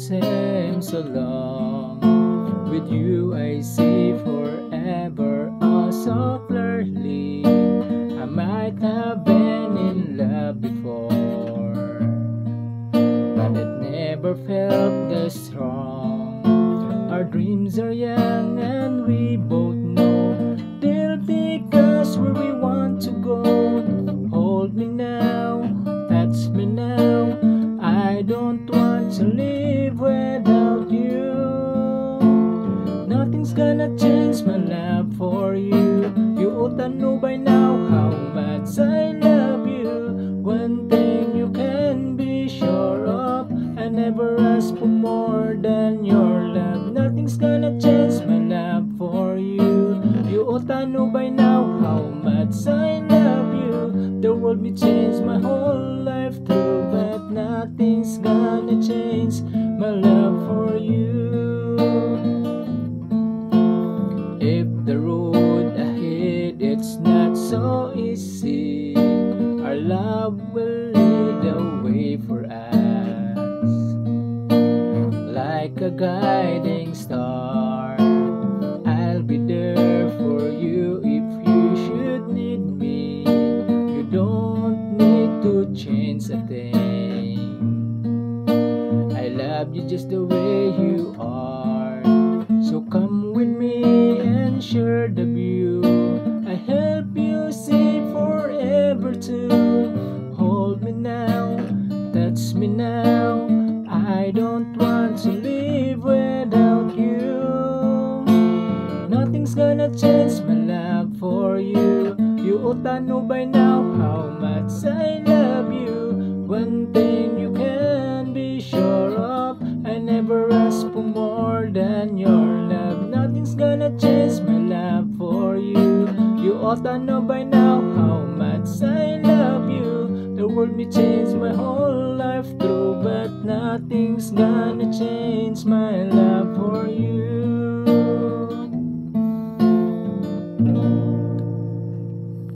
seems so long. With you I see forever, oh so clearly. I might have been in love before, but it never felt this strong. Our dreams are young and we both know they'll take us where we want to go. Hold me now, touch me now, I don't want to live without you. Nothing's gonna change my love for you. You ought to know by now how much I love you. One thing you can be sure of, I never ask for more than your love. Nothing's gonna change my love for you. You ought to know by now how much I love you. The world may change my whole life through, but nothing's gonna change my love for you. If the road ahead it's not so easy, our love will lead the way for us. Like a guiding star, I'll be there for you if you should need me. You don't need to change a thing. I love you just the way you are. So come with me and share the view. I help you see forever too. Hold me now, touch me now, I don't want to live without you. Nothing's gonna change my love for you. You ought to know by now how much I love you. One thing you can be sure of, I never ask for more than your love. Nothing's gonna change my love for you. You ought to know by now how much I love you. The world may change my whole life through, but nothing's gonna change my love for you.